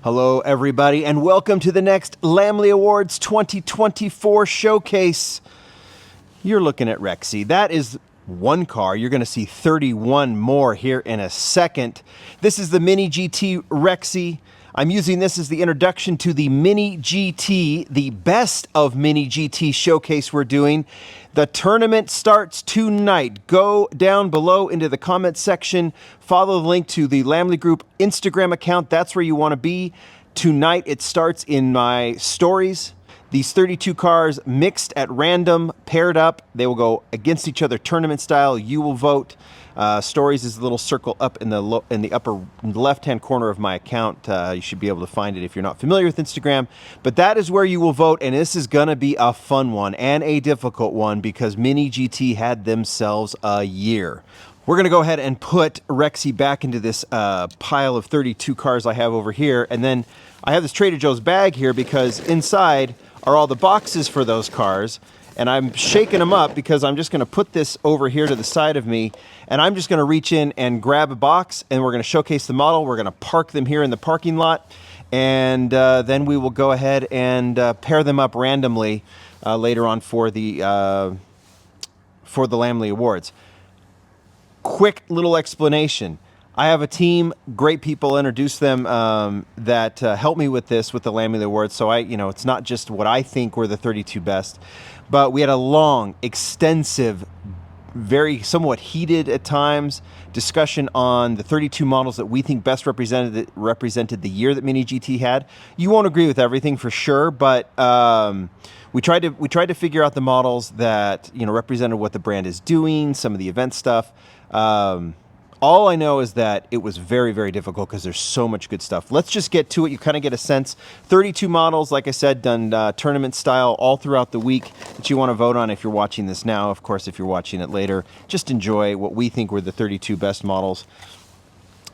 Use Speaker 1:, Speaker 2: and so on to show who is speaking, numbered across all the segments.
Speaker 1: Hello, everybody, and welcome to the next Lamley Awards 2024 showcase. You're looking at Rexy. That is one car. You're going to see 31 more here in a second. This is the Mini GT Rexy. I'm using this as the introduction to the Mini GT, the best of Mini GT showcase we're doing. The tournament starts tonight. Go down below into the comment section. Follow the link to the Lamley Group Instagram account. That's where you want to be. Tonight it starts in my stories. These 32 cars mixed at random, paired up. They will go against each other tournament style. You will vote. Stories is a little circle up in the upper left-hand corner of my account. You should be able to find it if you're not familiar with Instagram. But that is where you will vote, and this is going to be a fun one and a difficult one because Mini GT had themselves a year. We're going to go ahead and put Rexy back into this pile of 32 cars I have over here, and then I have this Trader Joe's bag here because inside are all the boxes for those cars. And I'm shaking them up because I'm just going to put this over here to the side of me, and I'm just going to reach in and grab a box, and we're going to showcase the model. We're going to park them here in the parking lot, and then we will go ahead and pair them up randomly later on for the Lamley Awards. Quick little explanation. I have a team, great people, introduce them that help me with this, with the Lamley Awards. So it's not just what I think were the 32 best, but we had a long, extensive, very somewhat heated at times discussion on the 32 models that we think best represented the year that Mini GT had. You won't agree with everything for sure, but we tried to figure out the models that represented what the brand is doing, some of the event stuff. All I know is that it was very, very difficult because there's so much good stuff. Let's just get to it. You kind of get a sense. 32 models, like I said, done tournament style all throughout the week that you want to vote on if you're watching this now. Of course, if you're watching it later, just enjoy what we think were the 32 best models.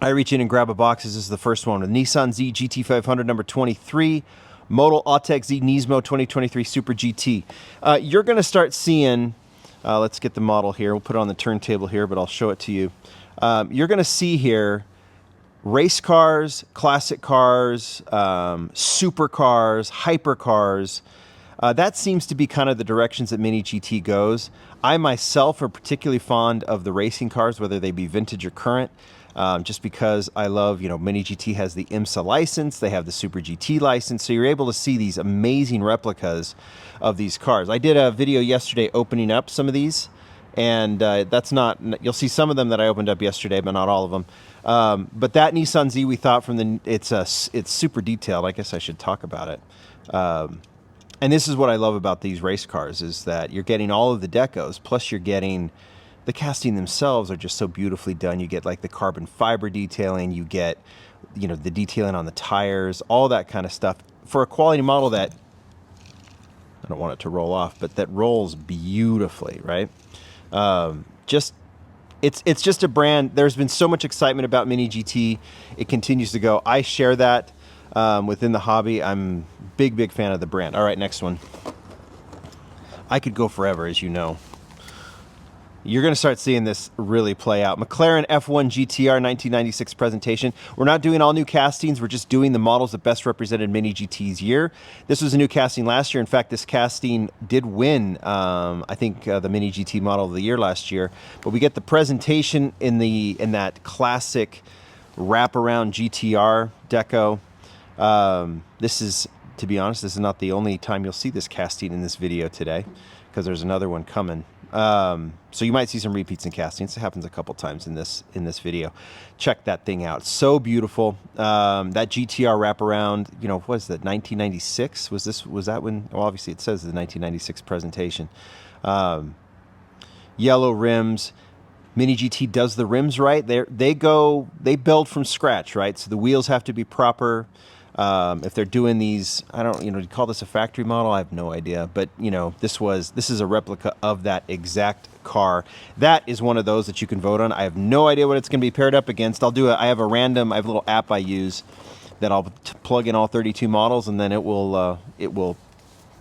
Speaker 1: I reach in and grab a box. This is the first one. The Nissan Z GT500 number 23. Model Autech Z Nismo 2023 Super GT. You're going to start seeing, let's get the model here. We'll put it on the turntable here, but I'll show it to you. You're going to see here race cars, classic cars, supercars, hypercars. That seems to be kind of the directions that Mini GT goes. I myself are particularly fond of the racing cars, whether they be vintage or current, just because I love, Mini GT has the IMSA license, they have the Super GT license, so you're able to see these amazing replicas of these cars. I did a video yesterday opening up some of these. And that's not, you'll see some of them that I opened up yesterday, but not all of them. But that Nissan Z, we thought it's super detailed. I guess I should talk about it. And this is what I love about these race cars is that you're getting all of the decos, plus you're getting the casting themselves are just so beautifully done. You get like the carbon fiber detailing, you get, the detailing on the tires, all that kind of stuff for a quality model that, I don't want it to roll off, but that rolls beautifully, right? It's just a brand. There's been so much excitement about Mini GT. It continues to go. I share that within the hobby. I'm big fan of the brand. All right, next one. I could go forever, as you know. You're going to start seeing this really play out. McLaren F1 GTR 1996 presentation. We're not doing all new castings. We're just doing the models that best represented Mini GT's year. This was a new casting last year. In fact, this casting did win, I think, the Mini GT model of the year last year. But we get the presentation in that classic wraparound GTR deco. This is, to be honest, this is not the only time you'll see this casting in this video today, because there's another one coming. So you might see some repeats in castings. It happens a couple times in this video. Check that thing out. So beautiful. That GTR wraparound, what is that, 1996? Was that when? Well, obviously it says the 1996 presentation. Yellow rims. Mini GT does the rims right. They build from scratch, right? So the wheels have to be proper. If they're doing these, I don't, do you call this a factory model? I have no idea. But, this is a replica of that exact car. That is one of those that you can vote on. I have no idea what it's going to be paired up against. I have a little app I use that I'll plug in all 32 models, and then it will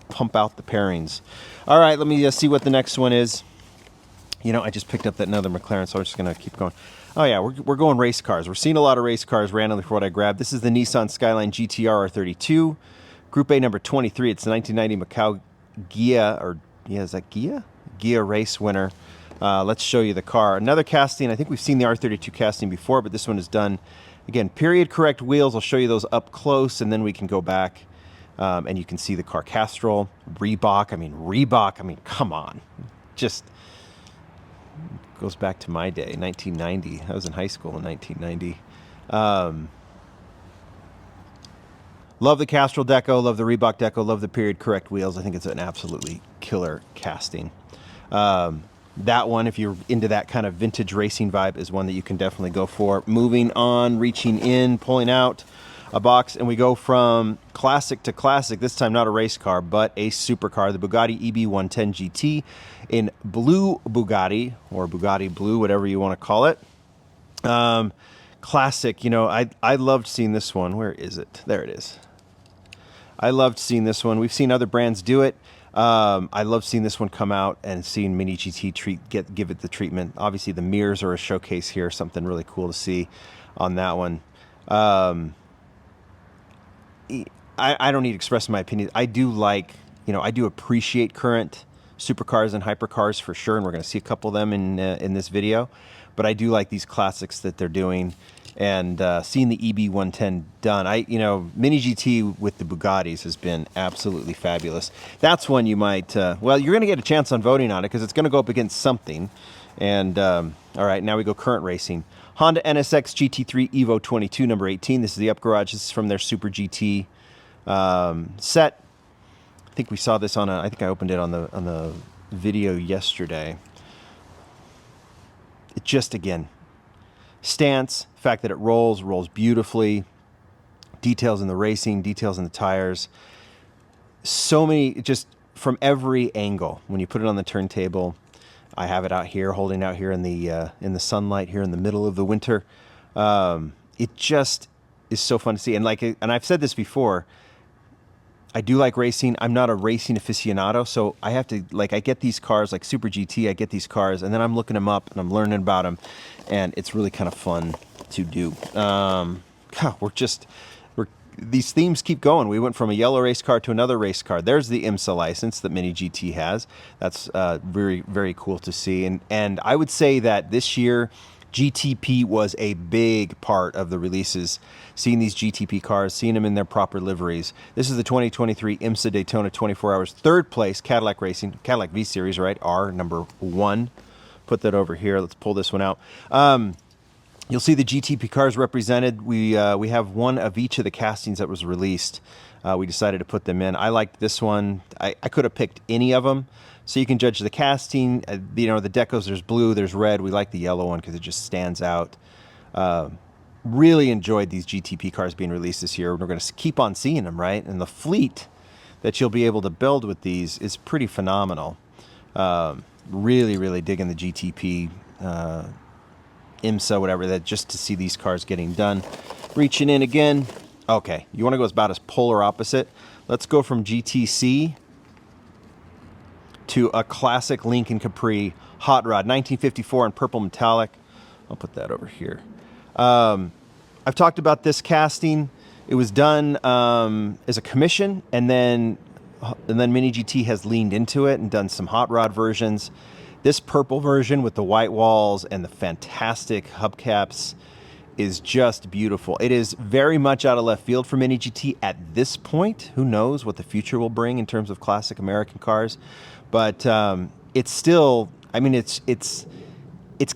Speaker 1: pump out the pairings. All right, let me see what the next one is. I just picked up that another McLaren, so I'm just going to keep going. Oh yeah, we're going race cars. We're seeing a lot of race cars randomly for what I grabbed. This is the Nissan Skyline GTR R32, Group A number 23. It's the 1990 Macau Gia, or yeah, is that Gia? Gia race winner. Let's show you the car. Another casting. I think we've seen the R32 casting before, but this one is done. Again, period correct wheels. I'll show you those up close, and then we can go back and you can see the car Castrol. Reebok. I mean, come on. Just goes back to my day, 1990. I was in high school in 1990. Love the Castrol deco, love the Reebok deco, love the period correct wheels. I think it's an absolutely killer casting. That one, if you're into that kind of vintage racing vibe, is one that you can definitely go for. Moving on, reaching in, pulling out a box, and we go from classic to classic. This time not a race car, but a supercar, the Bugatti EB110 GT in blue Bugatti, or Bugatti blue, whatever you want to call it. Classic, you know, I loved seeing this one. Where is it? There it is. I loved seeing this one. We've seen other brands do it. I love seeing this one come out and seeing Mini GT give it the treatment. Obviously, the mirrors are a showcase here, something really cool to see on that one. I don't need to express my opinion. I do like, you know, I do appreciate current supercars and hypercars for sure, and we're going to see a couple of them in this video. But I do like these classics that they're doing, and seeing the EB110 done. You know, Mini GT with the Bugattis has been absolutely fabulous. That's one you might, well, you're going to get a chance on voting on it because it's going to go up against something. And all right, now we go current racing. Honda NSX GT3 Evo 22 number 18. This is the Up Garage. This is from their Super GT set. I think we saw this on I think I opened it on the video yesterday. It just, again, stance, fact that it rolls beautifully, details in the racing, details in the tires, so many, just from every angle. When you put it on the turntable, I have it out here, holding out here in the sunlight here in the middle of the winter. It just is so fun to see. And I've said this before, I do like racing. I'm not a racing aficionado, so I have to, I get these cars, like Super GT, I get these cars, and then I'm looking them up, and I'm learning about them, and it's really kind of fun to do. These themes keep going. We went from a yellow race car to another race car. There's the IMSA license that Mini GT has. That's very, very cool to see. And I would say that this year, GTP was a big part of the releases. Seeing these GTP cars, seeing them in their proper liveries. This is the 2023 IMSA Daytona 24 Hours, third place Cadillac Racing, Cadillac V Series, right? R number 1. Put that over here. Let's pull this one out. You'll see the GTP cars represented. We have one of each of the castings that was released. We decided to put them in. I liked this one. I could have picked any of them. So you can judge the casting. You know, the decos, there's blue, there's red. We like the yellow one because it just stands out. Really enjoyed these GTP cars being released this year. We're going to keep on seeing them, right? And the fleet that you'll be able to build with these is pretty phenomenal. Really, really digging the GTP, IMSA, whatever, that just to see these cars getting done. Reaching in again. Okay, you want to go about as polar opposite. Let's go from GTC to a classic Lincoln Capri hot rod, 1954 in purple metallic. I'll put that over here. I've talked about this casting. It was done as a commission, and then Mini GT has leaned into it and done some hot rod versions. This purple version with the white walls and the fantastic hubcaps is just beautiful. It is very much out of left field for Mini GT at this point. Who knows what the future will bring in terms of classic American cars, but it's still, I mean, it's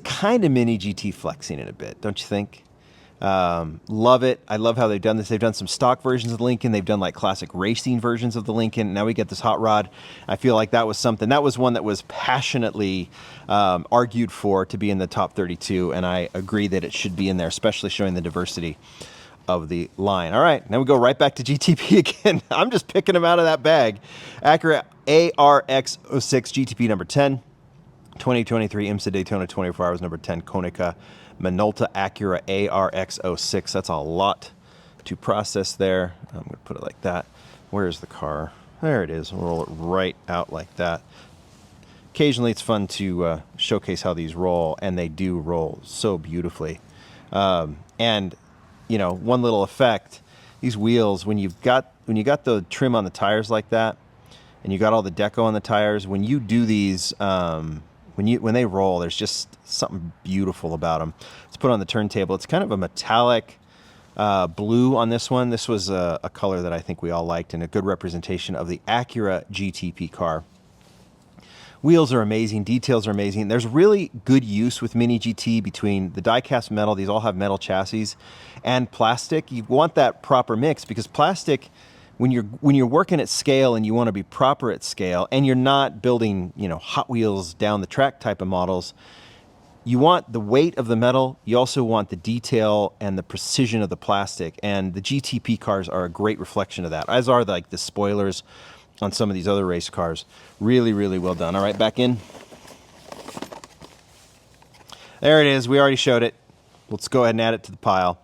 Speaker 1: kind of Mini GT flexing it a bit, don't you think? Love it. I love how they've done this. They've done some stock versions of the Lincoln. They've done like classic racing versions of the Lincoln. Now we get this hot rod. I feel like that was something. That was one that was passionately argued for to be in the top 32, and I agree that it should be in there, especially showing the diversity of the line. All right, now we go right back to GTP again. I'm just picking them out of that bag. Acura ARX 06 GTP number 10. 2023 IMSA Daytona 24 Hours number 10 Konica Minolta Acura ARX 06. That's a lot to process there. I'm going to put it like that. Where's the car? There it is. We'll roll it right out like that. occasionally it's fun to showcase how these roll, and they do roll so beautifully. And you know, one little effect, these wheels, when you got the trim on the tires like that, and you got all the deco on the tires, when you do these, when they roll, there's just something beautiful about them. Let's put on the turntable. It's kind of a metallic blue on this one. This was a color that I think we all liked, and a good representation of the Acura GTP car. Wheels are amazing. Details are amazing. There's really good use with Mini GT between the die-cast metal. These all have metal chassis, and plastic. You want that proper mix, because plastic, when you're working at scale and you want to be proper at scale, and you're not building, you know, Hot Wheels down the track type of models, you want the weight of the metal. You also want the detail and the precision of the plastic. And the GTP cars are a great reflection of that, as are like the spoilers on some of these other race cars. Really, really well done. All right, back in. There it is. We already showed it. Let's go ahead and add it to the pile.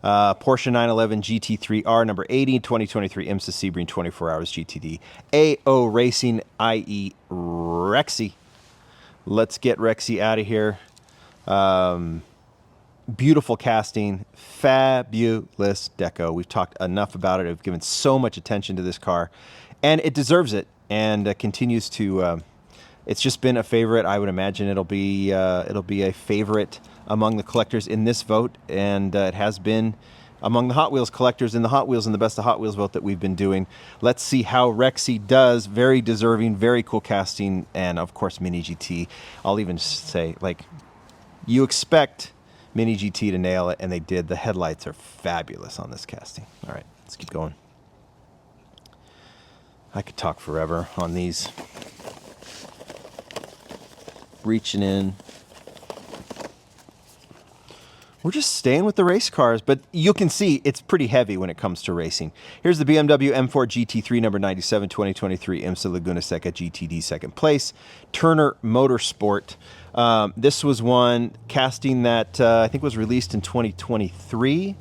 Speaker 1: Porsche 911 GT3R number 80, 2023 IMSA Sebring 24 Hours GTD. AO Racing, i.e. Rexy. Let's get Rexy out of here. Beautiful casting, fabulous deco. We've talked enough about it. I've given so much attention to this car, and it deserves it, and continues to. It's just been a favorite. I would imagine it'll be a favorite among the collectors in this vote, and it has been among the Hot Wheels collectors in the Hot Wheels and the Best of Hot Wheels vote that we've been doing. Let's see how Rexy does. Very deserving, very cool casting, and of course Mini GT. I'll even say, like, you expect Mini GT to nail it, and they did. The headlights are fabulous on this casting. All right, let's keep going. I could talk forever on these. Reaching in. We're just staying with the race cars, but you can see it's pretty heavy when it comes to racing. Here's the BMW M4 GT3 number 97, 2023 IMSA Laguna Seca GTD second place. Turner Motorsport. This was one casting that I think was released in 2023.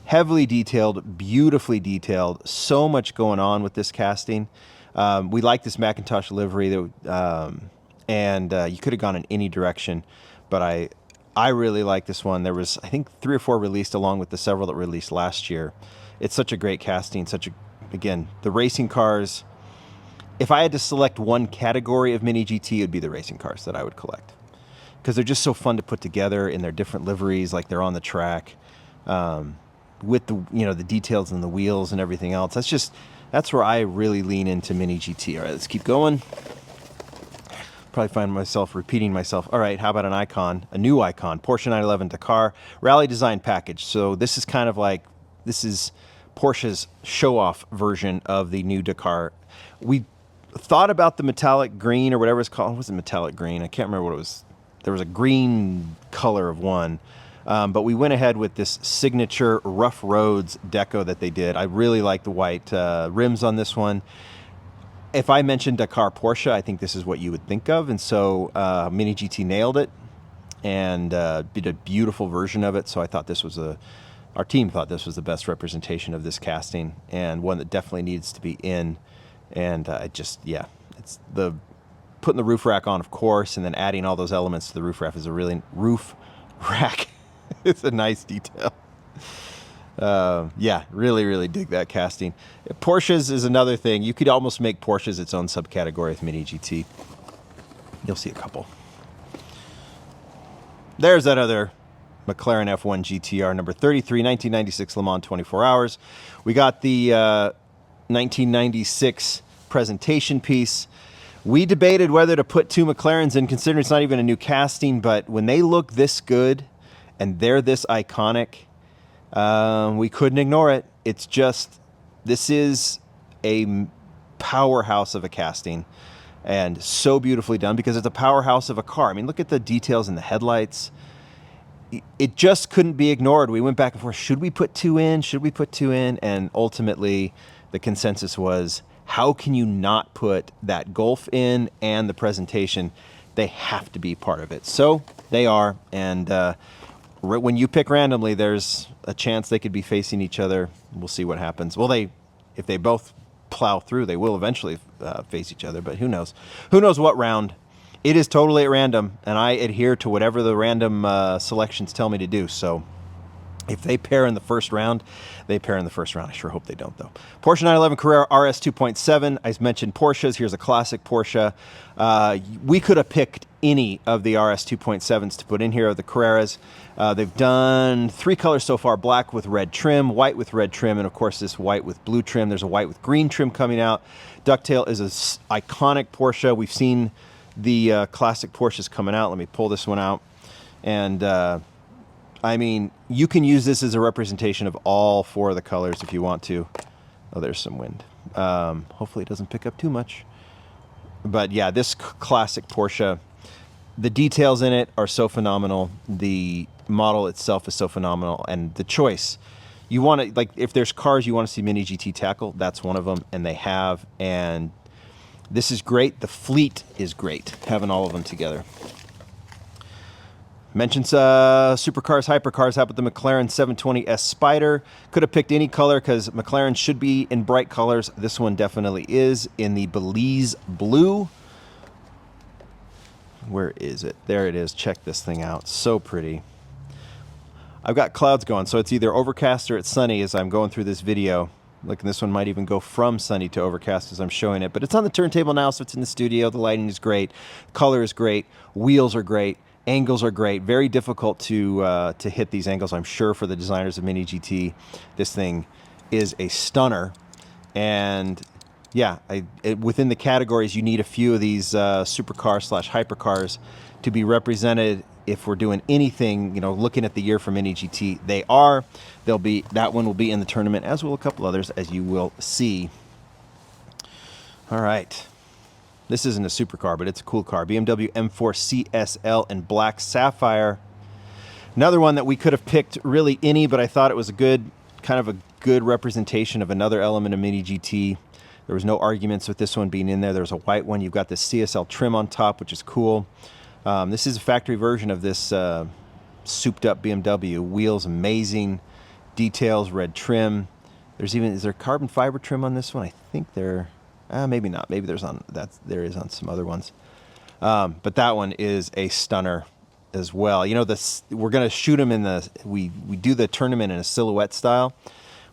Speaker 1: Heavily detailed, beautifully detailed. So much going on with this casting. We like this Macintosh livery, and you could have gone in any direction, but I really like this one. There was, I think, 3 or 4 released along with the several that released last year. It's such a great casting. Again, the racing cars. If I had to select one category of Mini GT, it would be the racing cars that I would collect, because they're just so fun to put together in their different liveries, like they're on the track, with the details and the wheels and everything else. That's where I really lean into Mini GT. All right, let's keep going. Probably find myself repeating myself. All right, how about a new icon, Porsche 911 Dakar Rally Design Package. So this is kind of like, this is Porsche's show-off version of the new Dakar. We thought about the metallic green, or whatever it's called. It wasn't metallic green. I can't remember what it was. There was a green color of one. But we went ahead with this signature Rough Roads deco that they did. I really like the white rims on this one. If I mentioned Dakar Porsche, I think this is what you would think of. And so Mini GT nailed it and did a beautiful version of it. So I thought our team thought this was the best representation of this casting, and one that definitely needs to be in. And it's the putting the roof rack on, of course, and then adding all those elements to the roof rack is roof rack. It's a nice detail. Really, really dig that casting. Porsches is another thing. You could almost make Porsches its own subcategory with Mini GT. You'll see a couple. There's that other McLaren F1 GTR number 33, 1996 Le Mans 24 Hours. We got the 1996 presentation piece. We debated whether to put 2 McLarens in, considering it's not even a new casting, but when they look this good and they're this iconic, we couldn't ignore it. It's just, this is a powerhouse of a casting, and so beautifully done, because it's a powerhouse of a car. I mean, look at the details in the headlights. It just couldn't be ignored. We went back and forth. Should we put 2 in? Should we put 2 in? And ultimately, the consensus was, how can you not put that Golf in and the presentation? They have to be part of it. So they are. And when you pick randomly, there's a chance they could be facing each other. We'll see what happens. Well, if they both plow through. They will eventually face each other, but who knows? Who knows what round? It is totally at random, and I adhere to whatever the random selections tell me to do. So if they pair in the first round, they pair in the first round. I sure hope they don't, though. Porsche 911 Carrera RS 2.7. I mentioned Porsches. Here's a classic Porsche. We could have picked any of the RS 2.7s to put in here, of the Carreras. They've done 3 colors so far: black with red trim, white with red trim, and of course this white with blue trim. There's a white with green trim coming out. Ducktail is an iconic Porsche. We've seen the classic Porsches coming out. Let me pull this one out. And I mean, you can use this as a representation of all 4 of the colors if you want to. Oh, there's some wind. Hopefully it doesn't pick up too much. But yeah, this classic Porsche, the details in it are so phenomenal. The model itself is so phenomenal. And the choice, you want to, like, if there's cars you want to see Mini GT tackle, that's one of them. And they have. And this is great. The fleet is great, having all of them together. Mentions supercars, hypercars. How about the McLaren 720S Spider? Could have picked any color because McLaren should be in bright colors. This one definitely is in the Belize blue. Where is it? There it is. Check this thing out. So pretty. I've got clouds going, so it's either overcast or it's sunny as I'm going through this video. Look, this one might even go from sunny to overcast as I'm showing it. But it's on the turntable now, so it's in the studio. The lighting is great. Color is great. Wheels are great. Angles are great. Very difficult to hit these angles, I'm sure, for the designers of Mini GT. This thing is a stunner. And yeah, within the categories, you need a few of these supercars / hypercars to be represented. If we're doing anything, you know, looking at the year for Mini GT, they are. That one will be in the tournament, as will a couple others, as you will see. All right. This isn't a supercar, but it's a cool car. BMW M4 CSL in black sapphire. Another one that we could have picked really any, but I thought it was kind of a good representation of another element of Mini GT. There was no arguments with this one being in there. There's a white one. You've got the CSL trim on top, which is cool. This is a factory version of this souped up BMW. Wheels amazing. Details, red trim. Is there carbon fiber trim on this one? I think there... maybe not. Maybe there is on some other ones. But that one is a stunner as well. You know, we're going to shoot them we do the tournament in a silhouette style.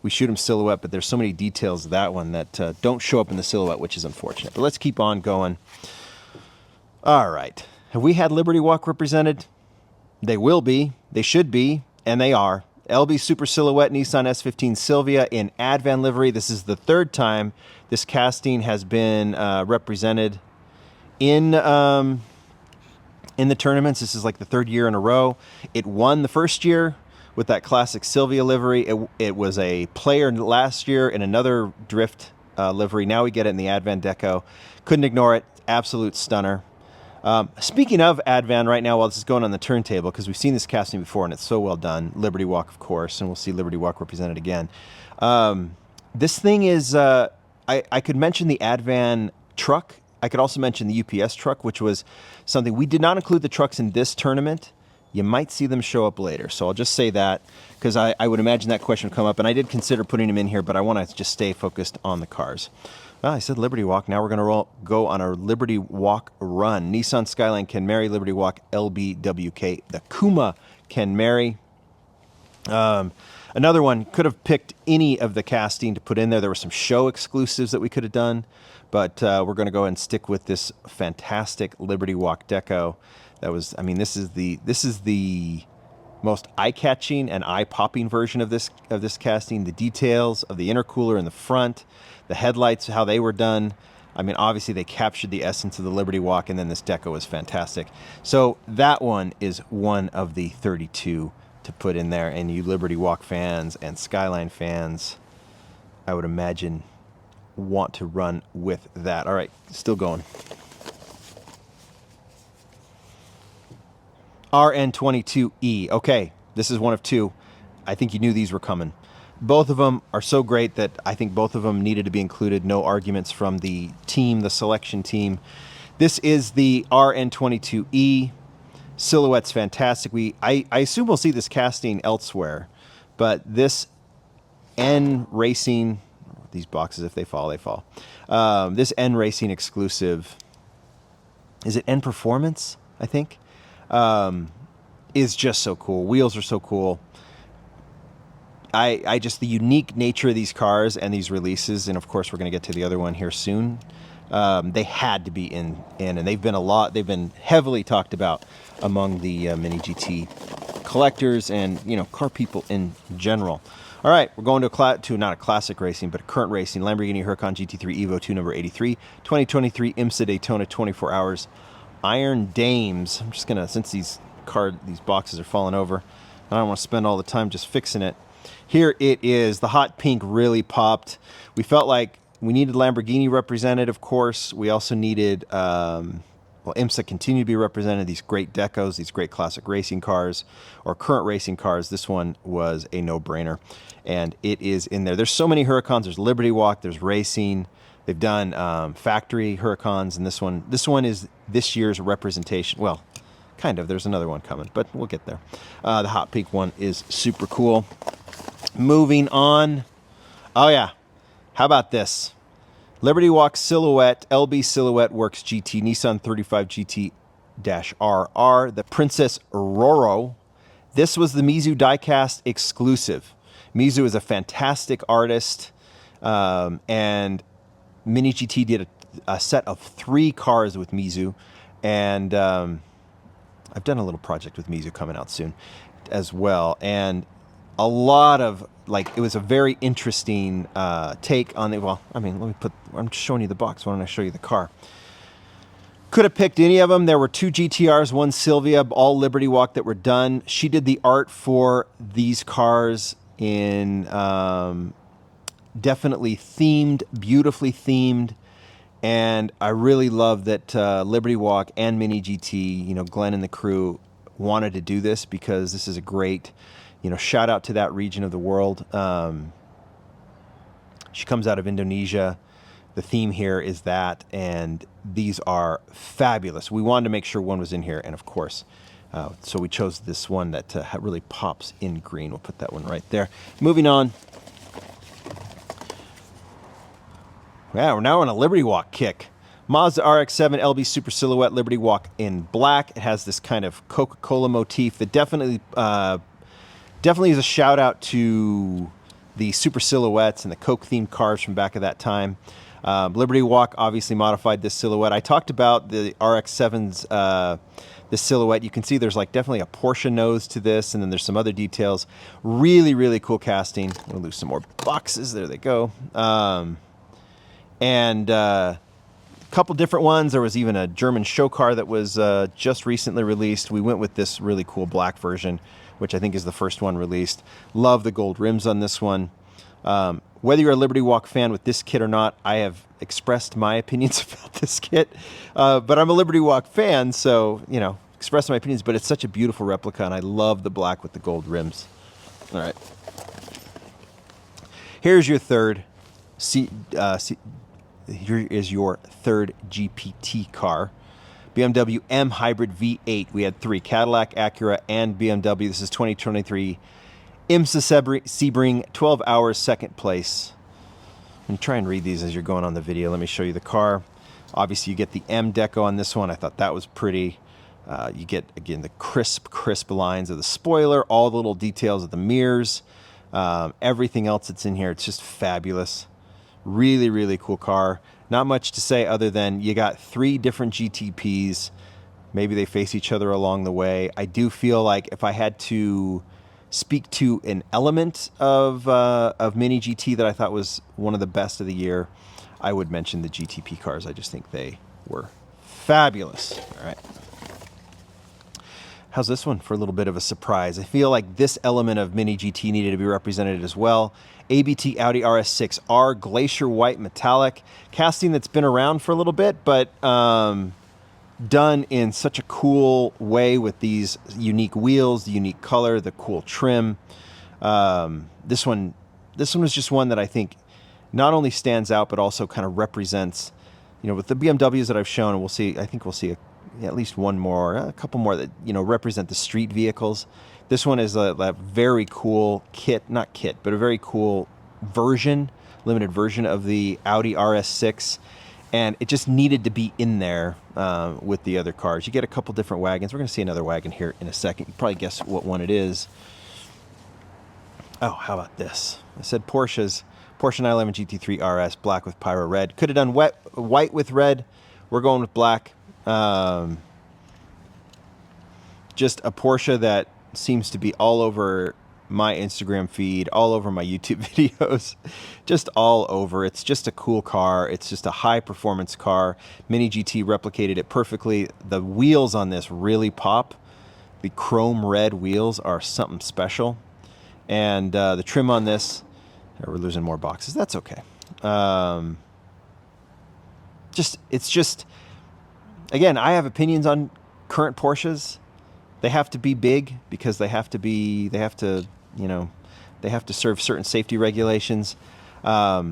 Speaker 1: We shoot them silhouette, but there's so many details of that one that don't show up in the silhouette, which is unfortunate. But let's keep on going. All right. Have we had Liberty Walk represented? They will be. They should be. And they are. LB Super Silhouette Nissan S15 Silvia in Advan livery. This is the 3rd time this casting has been represented in the tournaments. This is like the 3rd year in a row. It won the first year with that classic Silvia livery. It was a player last year in another drift livery. Now we get it in the Advan Deco. Couldn't ignore it. Absolute stunner. Speaking of Advan right now, while this is going on the turntable, because we've seen this casting before and it's so well done. Liberty Walk, of course, and we'll see Liberty Walk represented again. This thing is, I could mention the Advan truck. I could also mention the UPS truck, which was something. We did not include the trucks in this tournament. You might see them show up later. So I'll just say that because I would imagine that question would come up. And I did consider putting them in here, but I want to just stay focused on the cars. Well, I said Liberty Walk. Now we're going to go on our Liberty Walk run. Nissan Skyline can marry Liberty Walk LBWK. The Kuma can marry. Another one, could have picked any of the casting to put in there. There were some show exclusives that we could have done, but we're going to go ahead and stick with this fantastic Liberty Walk Deco. That was, I mean, this is the most eye-catching and eye-popping version of this casting. The details of the intercooler in the front, the headlights, how they were done. I mean, obviously they captured the essence of the Liberty Walk, and then this Deco is fantastic. So that one is one of the 32 to put in there, and you Liberty Walk fans and Skyline fans, I would imagine, want to run with that. All right, still going. RN22E. Okay, this is one of 2. I think you knew these were coming. Both of them are so great that I think both of them needed to be included. No arguments from the team, the selection team. This is the RN22E. Silhouette's fantastic. I assume we'll see this casting elsewhere, but this N Racing, these boxes. If they fall, they fall. This N Racing exclusive, is it N Performance, I think, is just so cool. Wheels are so cool. I just, the unique nature of these cars and these releases, and of course we're going to get to the other one here soon. They had to be in, and they've been heavily talked about among the Mini GT collectors and, you know, car people in general. All right, we're going to not a classic racing, but a current racing. Lamborghini Huracan GT3 Evo 2 number 83, 2023 IMSA Daytona 24 hours. Iron Dames. I'm just gonna, since these boxes are falling over, I don't want to spend all the time just fixing it. Here it is. The hot pink really popped. We felt like we needed Lamborghini represented, of course. We also needed, IMSA continued to be represented. These great decos, these great classic racing cars, or current racing cars. This one was a no-brainer, and it is in there. There's so many Huracans. There's Liberty Walk. There's racing. They've done factory Huracans, and this one is this year's representation. Well, kind of. There's another one coming, but we'll get there. The hot pink one is super cool. Moving on. Oh, yeah. How about this? Liberty Walk Silhouette, LB Silhouette Works GT, Nissan 35 GT-RR, the Princess Roro. This was the Mizu diecast exclusive. Mizu is a fantastic artist, and Mini GT did a set of 3 cars with Mizu, and I've done a little project with Mizu coming out soon as well, and a lot of, like, it was a very interesting take on the, well, I mean, I'm just showing you the box. Why don't I show you the car? Could have picked any of them. There were 2 GTRs, 1 Silvia, all Liberty Walk that were done. She did the art for these cars in definitely themed, beautifully themed. And I really love that Liberty Walk and Mini GT, you know, Glenn and the crew wanted to do this, because this is a great, you know, shout out to that region of the world. She comes out of Indonesia. The theme here is that, and these are fabulous. We wanted to make sure one was in here, and of course, so we chose this one that really pops in green. We'll put that one right there. Moving on. Yeah, we're now on a Liberty Walk kick. Mazda RX-7 LB Super Silhouette Liberty Walk in black. It has this kind of Coca-Cola motif that definitely is a shout out to the Super Silhouettes and the Coke-themed cars from back of that time. Liberty Walk obviously modified this silhouette. I talked about the RX-7's the silhouette. You can see there's like definitely a Porsche nose to this, and then there's some other details. Really, really cool casting. I'm gonna lose some more boxes. There they go. And a couple different ones. There was even a German show car that was just recently released. We went with this really cool black version, which I think is the first one released. Love the gold rims on this one. Whether you're a Liberty Walk fan with this kit or not, I have expressed my opinions about this kit. But I'm a Liberty Walk fan, so, you know, express my opinions. But it's such a beautiful replica, and I love the black with the gold rims. All right. Here's your third. Here is your third GPT car. BMW M Hybrid V8. We had 3, Cadillac, Acura, and BMW. This is 2023 IMSA Sebring, 12 hours, second place. I'm going to try and read these as you're going on the video. Let me show you the car. Obviously, you get the M deco on this one. I thought that was pretty. You get, again, the crisp lines of the spoiler, all the little details of the mirrors, everything else that's in here. It's just fabulous. Really, really cool car. Not much to say other than you got 3 different GTPs. Maybe they face each other along the way. I do feel like if I had to speak to an element of Mini GT that I thought was one of the best of the year, I would mention the GTP cars. I just think they were fabulous. All right. How's this one for a little bit of a surprise? I feel like this element of Mini GT needed to be represented as well. ABT Audi RS6R Glacier White Metallic. Casting that's been around for a little bit, but done in such a cool way with these unique wheels, the unique color, the cool trim. This one was just one that I think not only stands out, but also kind of represents, you know, with the BMWs that I've shown, and we'll see, I think we'll see at least one more, a couple more that, you know, represent the street vehicles. This one is a very cool but a very cool version limited version of the Audi RS6, and it just needed to be in there with the other cars. You get a couple different wagons. We're going to see another wagon here in a second. You can probably guess what one it is. Oh, how about this? I said Porsche and Lamborghini GT3 RS, black with pyro red. Could have done white with red. We're going with black. Just a Porsche that seems to be all over my Instagram feed, all over my YouTube videos, just all over. It's just a cool car. It's just a high performance car. Mini GT replicated it perfectly. The wheels on this really pop. The chrome red wheels are something special. And the trim on this, we're losing more boxes. That's okay. It's just, again, I have opinions on current Porsches. They have to be big because they have to serve certain safety regulations. But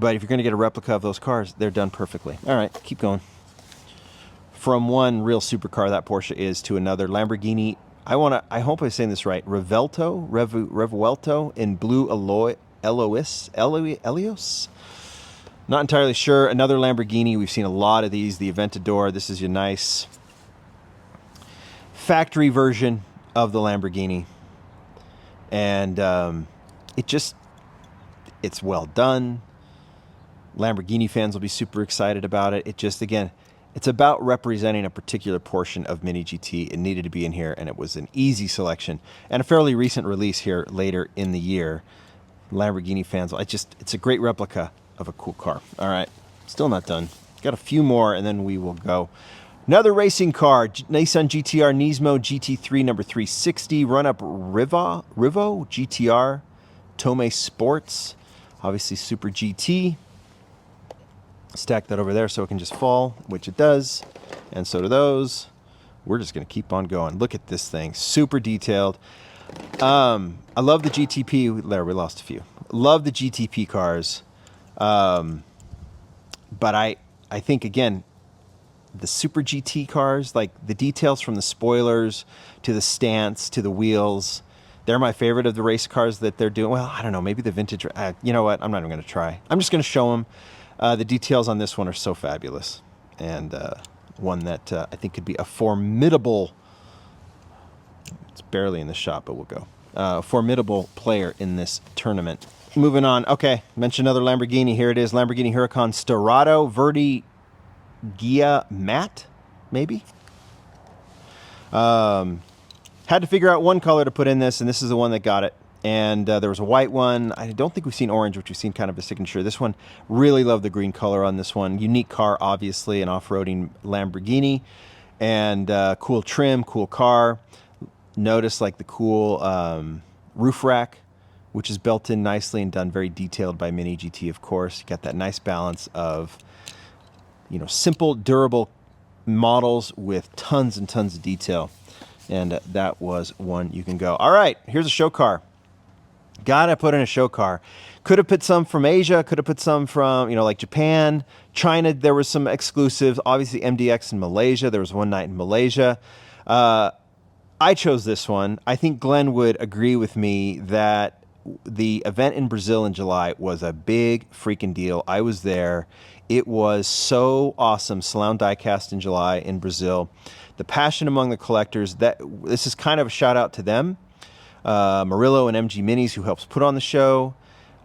Speaker 1: if you're going to get a replica of those cars, they're done perfectly. All right, keep going. From one real supercar that Porsche is to another, Lamborghini. I hope I'm saying this right. Revuelto in blue Elios. Not entirely sure. Another Lamborghini. We've seen a lot of these. The Aventador. This is your nice factory version of the Lamborghini. And it's well done. Lamborghini fans will be super excited about it. It just, again, it's about representing a particular portion of Mini GT. It needed to be in here, and it was an easy selection and a fairly recent release here later in the year. Lamborghini fans, it's a great replica of a cool car. All right, still not done. Got a few more, and then we will go. Another racing car, Nissan GTR Nismo GT3 number 360, run-up Rivo GTR, Tome Sports, obviously Super GT. Stack that over there so it can just fall, which it does, and so do those. We're just going to keep on going. Look at this thing, super detailed. I love the GTP. There, we lost a few. Love the GTP cars, but I think, again, the Super GT cars, like the details from the spoilers to the stance to the wheels, they're my favorite of the race cars that they're doing. Well, I don't know, maybe the vintage. You know what? I'm not even going to try. I'm just going to show them. The details on this one are so fabulous, and one that I think could be a formidable, it's barely in the shot, but we'll go, formidable player in this tournament. Moving on. Okay, mention another Lamborghini. Here it is, Lamborghini Huracan Storado Verde Gia Matte, maybe? Had to figure out one color to put in this, and this is the one that got it. And there was a white one. I don't think we've seen orange, which we've seen kind of a signature. This one, really love the green color on this one. Unique car, obviously, an off-roading Lamborghini. And cool trim, cool car. Notice like the cool roof rack, which is built in nicely and done very detailed by Mini GT, of course. You got that nice balance of, simple, durable models with tons and tons of detail. And that was one you can go. All right, here's a show car. Gotta put in a show car. Could have put some from Asia. Could have put some from, like Japan, China. There was some exclusives. Obviously, MDX in Malaysia. There was one night in Malaysia. I chose this one. I think Glenn would agree with me that the event in Brazil in July was a big freaking deal. I was there. It was so awesome. Salão Diecast in July in Brazil. The passion among the collectors. This is kind of a shout out to them. Murillo and MG Minis, who helps put on the show.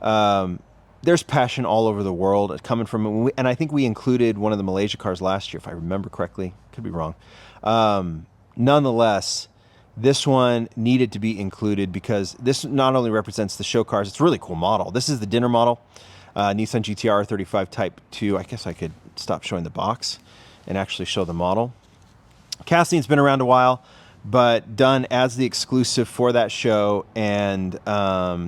Speaker 1: There's passion all over the world coming from, and I think we included one of the Malaysia cars last year, if I remember correctly. Could be wrong. Nonetheless, this one needed to be included because this not only represents the show cars, it's a really cool model. This is the dinner model, Nissan GTR 35 Type 2. I guess I could stop showing the box and actually show the model. Casting's been around a while, but done as the exclusive for that show. And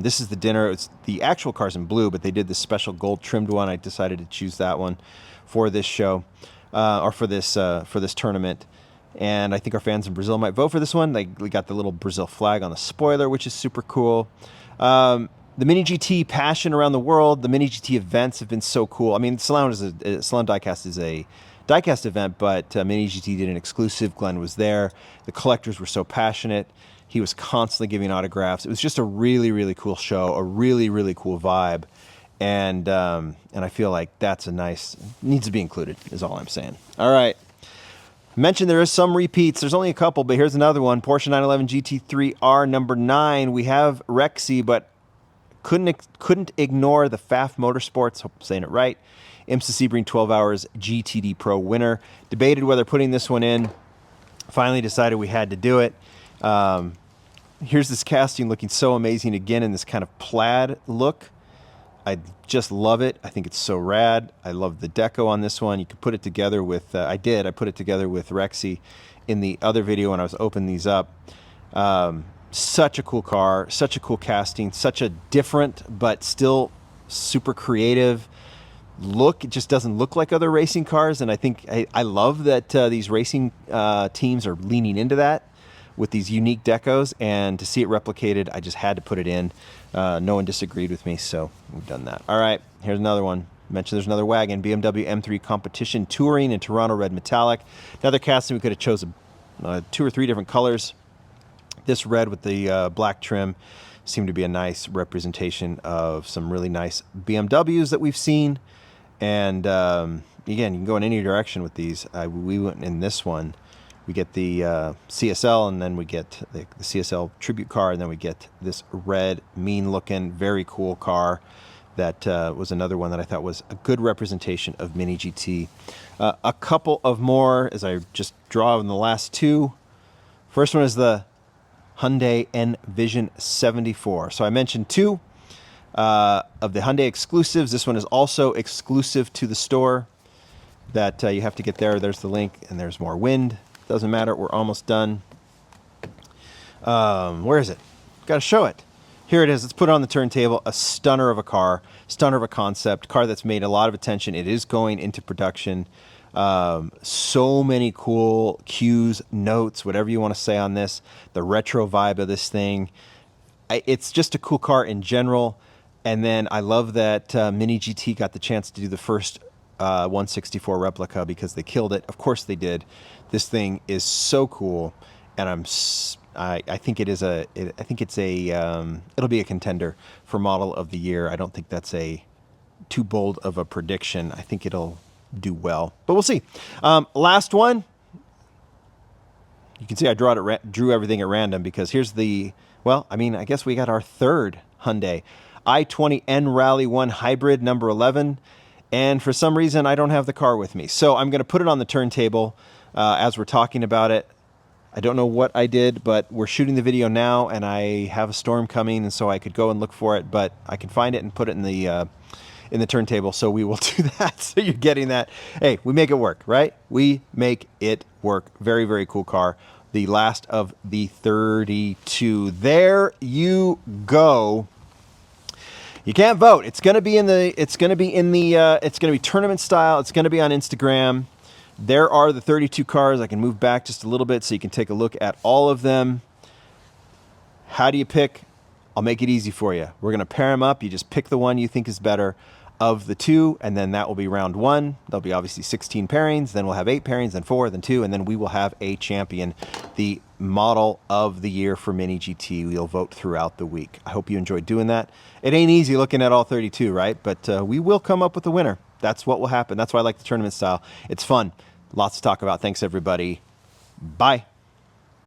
Speaker 1: this is the dinner. It's the actual car's in blue, but they did this special gold trimmed one. I decided to choose that one for this show, or for this tournament. And I think our fans in Brazil might vote for this one. We got the little Brazil flag on the spoiler, which is super cool. The Mini GT passion around the world. The Mini GT events have been so cool. I mean, Salão Diecast is a diecast event, but Mini GT did an exclusive. Glenn was there. The collectors were so passionate. He was constantly giving autographs. It was just a really, really cool show, a really, really cool vibe. and I feel like that's a nice, needs to be included is all I'm saying. All right. Mentioned there is some repeats. There's only a couple, but here's another one. Porsche 911 GT3R number 9. We have Rexy, but couldn't ignore the Pfaff Motorsports. Hope I'm saying it right. IMSA Sebring 12 Hours GTD Pro winner. Debated whether putting this one in. Finally decided we had to do it. Here's this casting looking so amazing again in this kind of plaid look. I just love it. I think it's so rad. I love the deco on this one. You could put it together with, I put it together with Rexy in the other video when I was opening these up. Such a cool car, such a cool casting, such a different but still super creative look. It just doesn't look like other racing cars, and I think I love that these racing teams are leaning into that with these unique decos, and to see it replicated, I just had to put it in. No one disagreed with me, so we've done that. All right, here's another one. Mentioned there's another wagon, BMW M3 Competition Touring in Toronto Red Metallic. Another casting, we could have chosen 2 or 3 different colors. This red with the black trim seemed to be a nice representation of some really nice BMWs that we've seen. And again, you can go in any direction with these. We went in this one. We get the CSL, and then we get the CSL tribute car, and then we get this red, mean-looking, very cool car. That was another one that I thought was a good representation of Mini GT. A couple of more, as I just draw in the last 2. First one is the Hyundai Envision 74. So I mentioned 2 of the Hyundai exclusives. This one is also exclusive to the store that you have to get there. There's the link, and there's more wind. Doesn't matter. We're almost done. Where is it? Got to show it. Here it is. Let's put it on the turntable. A stunner of a car, stunner of a concept, car that's made a lot of attention. It is going into production. So many cool cues, notes, whatever you want to say on this. The retro vibe of this thing. It's just a cool car in general. And then I love that Mini GT got the chance to do the first 164 replica because they killed it. Of course they did. This thing is so cool, and I think it is I think it's it'll be a contender for model of the year. I don't think that's too bold of a prediction. I think it'll do well, but we'll see. Last one. You can see I drew everything at random because here's I guess we got our third Hyundai i20N Rally 1 Hybrid number 11. And for some reason, I don't have the car with me. So I'm going to put it on the turntable as we're talking about it. I don't know what I did, but we're shooting the video now, and I have a storm coming, and so I could go and look for it, but I can find it and put it in the turntable, so we will do that. So you're getting that. Hey, we make it work, right? We make it work. Very, very cool car. The last of the 32. There you go. You can't vote. It's going to be it's going to be tournament style. It's going to be on Instagram. There are the 32 cars. I can move back just a little bit so you can take a look at all of them. How do you pick? I'll make it easy for you. We're going to pair them up. You just pick the one you think is better of the 2, and then that will be round 1. There'll be obviously 16 pairings. Then we'll have 8 pairings, then 4, then 2, and then we will have a champion, the model of the year for Mini GT. We'll vote throughout the week. I hope you enjoyed doing that. It ain't easy looking at all 32, right? But we will come up with a winner. That's what will happen. That's why I like the tournament style. It's fun. Lots to talk about. Thanks, everybody. Bye.